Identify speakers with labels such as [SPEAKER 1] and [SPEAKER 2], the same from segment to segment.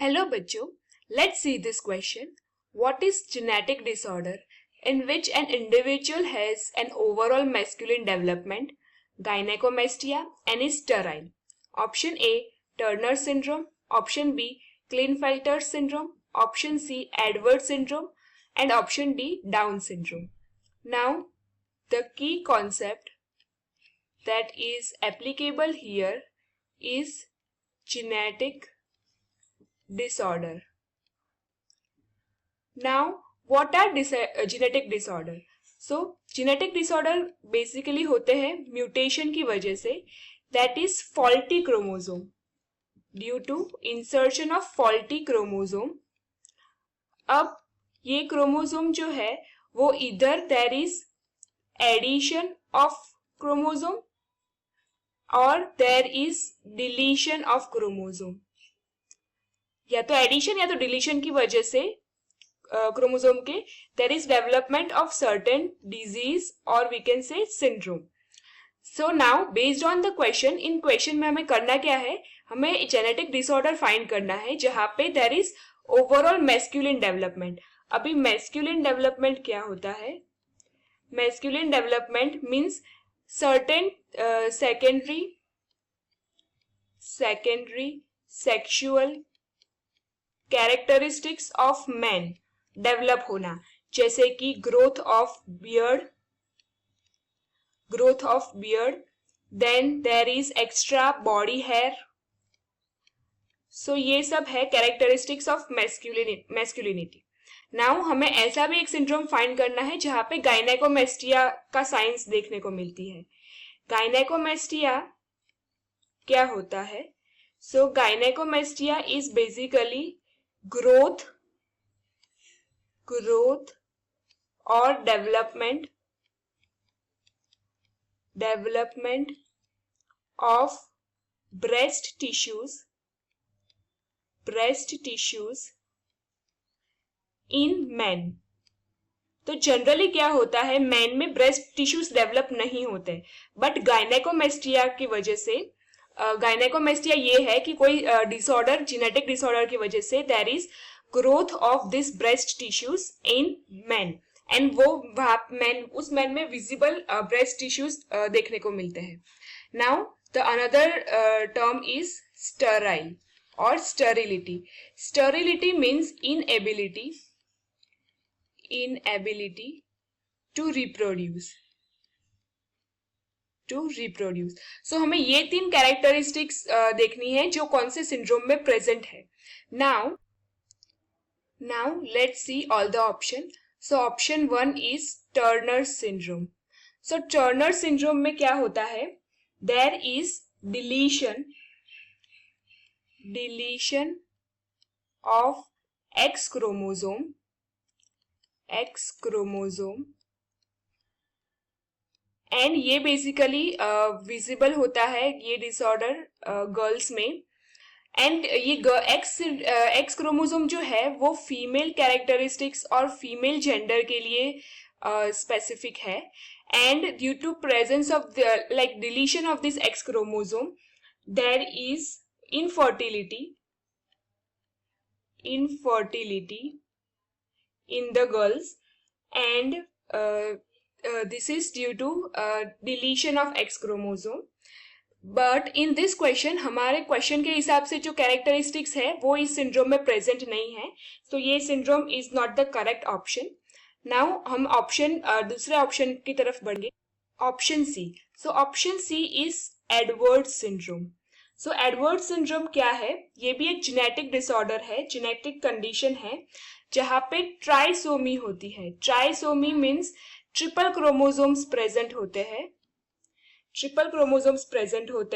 [SPEAKER 1] Hello बच्चों, let's see this question. What is genetic disorder in which an individual has an overall masculine development, gynecomastia and is sterile? Option A, Turner syndrome. Option B, Klinefelter syndrome. Option C, Edwards syndrome. And option D, Down syndrome. Now, the key concept that is applicable here is genetic disorder. Now, what are genetic disorder? So, genetic disorder basically होते हैं mutation की वजह से, that is faulty chromosome, due to insertion of faulty chromosome. अब ये chromosome जो है वो either there is addition of chromosome or there is deletion of chromosome. या तो एडिशन या तो डिलीशन की वजह से क्रोमोसोम के there is development of certain disease और we can say syndrome. So now based on the question, इन क्वेश्चन में हमें करना क्या है, हमें जेनेटिक डिसऑर्डर फाइंड करना है जहां पे there is overall masculine development. अभी मैस्कुलिन डेवलपमेंट क्या होता है? Masculine development means certain secondary sexual characteristics of man develop होना, जैसे कि growth of beard, then there is extra body hair. So ये सब है कैरेक्टरिस्टिक्स ऑफ मैस्कुलिनिटी. नाउ हमें ऐसा भी एक सिंड्रोम फाइंड करना है जहां पे गायनेकोमेस्टिया का साइंस देखने को मिलती है. गायनेकोमेस्टिया क्या होता है? So gynaecomastia is basically growth or development of breast tissues in men. तो जनरली क्या होता है, मैन में ब्रेस्ट टिश्यूज डेवलप नहीं होते, बट गायनेकोमेस्टिया की वजह से गायनेकोमेस्टिया ये है कि कोई डिसऑर्डर, जेनेटिक डिसऑर्डर की वजह से there is growth of this breast tissues in man, and वो उस मैन में विजिबल ब्रेस्ट टिश्यूज देखने को मिलते हैं. Now the another term is sterile और sterility. Sterility means inability to reproduce. So हमें ये तीन कैरेक्टरिस्टिक्स देखनी है जो कौन से सिंड्रोम में प्रेजेंट है. Now let's see all the option. So option 1 is Turner syndrome. So Turner syndrome में क्या होता है, there is deletion of X chromosome and ये बेसिकली विजिबल होता है ये डिसऑर्डर गर्ल्स में. एंड ये एक्स क्रोमोसोम जो है वो फीमेल कैरेक्टरिस्टिक्स और फीमेल जेंडर के लिए स्पेसिफिक है. And due to presence of like deletion of this X chromosome there is infertility in the girls, and this is due to deletion of X chromosome. But in this question, हमारे question के हिसाब से जो characteristics है वो इस syndrome में present नहीं है, तो ये syndrome is not the correct option. Now हम दूसरे ऑप्शन की तरफ बढ़ेंगे. Option C. So option C is Edwards syndrome. So Edwards syndrome क्या है? ये भी एक जेनेटिक डिसऑर्डर है, जेनेटिक कंडीशन है जहां पे ट्राइसोमी होती है. Trisomy means triple chromosomes present होते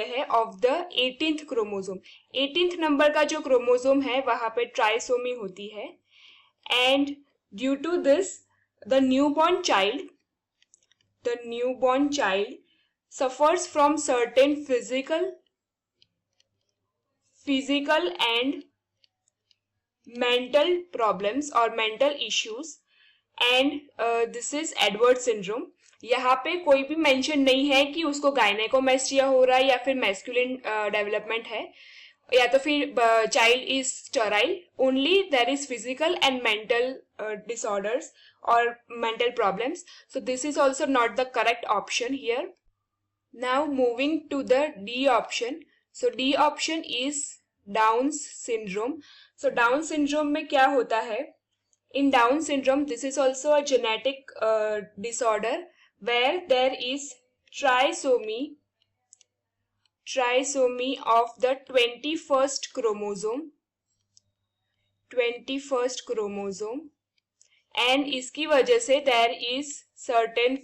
[SPEAKER 1] हैं of the 18th chromosome. 18th number का जो क्रोमोसोम है वहां पे ट्राइसोमी होती है. And due to this the newborn child suffers from certain physical and mental problems और mental issues, and this is Edward syndrome. यहाँ पे कोई भी मेंशन नहीं है कि उसको गायनेकोमेस्टिया हो रहा है या फिर मैस्कुलिन डेवलपमेंट है. या तो फिर child is Sterlite, only there is physical and mental disorders or mental problems. So this is also not the correct option here. Now moving to the D option. So D option is Down's syndrome. So Down syndrome में क्या होता है? In Down syndrome, this is also a genetic disorder where there is trisomy of the 21st chromosome, and इसकी वजह से there is certain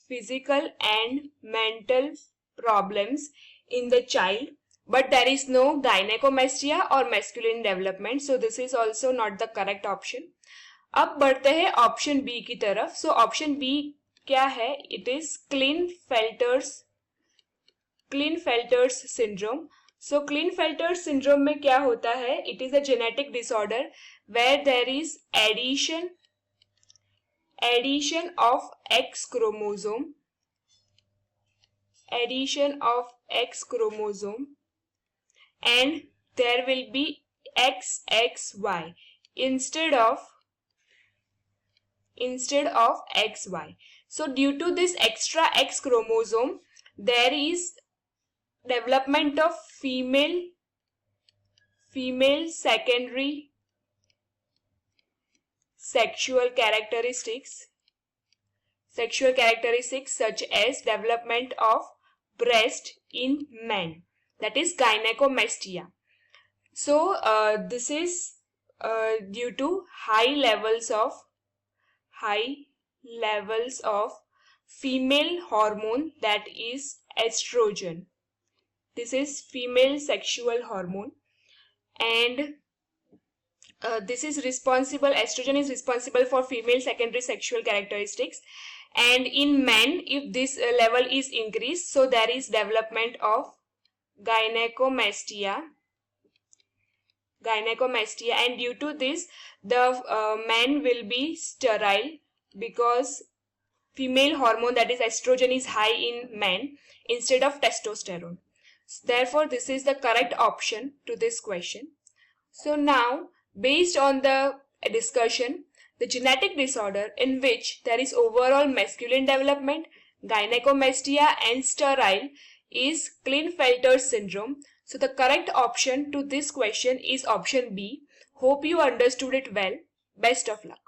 [SPEAKER 1] physical and mental problems in the child, but there is no gynecomastia or masculine development, so this is also not the correct option. अब बढ़ते हैं option B की तरफ. So option B क्या है? It is Klinefelter's syndrome. So Klinefelter's syndrome में क्या होता है? It is a genetic disorder where there is addition of X chromosome and there will be XXY instead of XY. So due to this extra X chromosome, there is development of female secondary sexual characteristics such as development of breast in men, that is gynecomastia. So this is due to high levels of female hormone, that is estrogen. This is female sexual hormone, and estrogen is responsible for female secondary sexual characteristics, and in men if this level is increased, so there is development of gynecomastia, and due to this the men will be sterile because female hormone, that is estrogen, is high in men instead of testosterone. Therefore this is the correct option to this question. So now, based on the discussion, the genetic disorder in which there is overall masculine development, gynecomastia and sterile is Klinefelter syndrome. So the correct option to this question is option B. Hope you understood it well. Best of luck.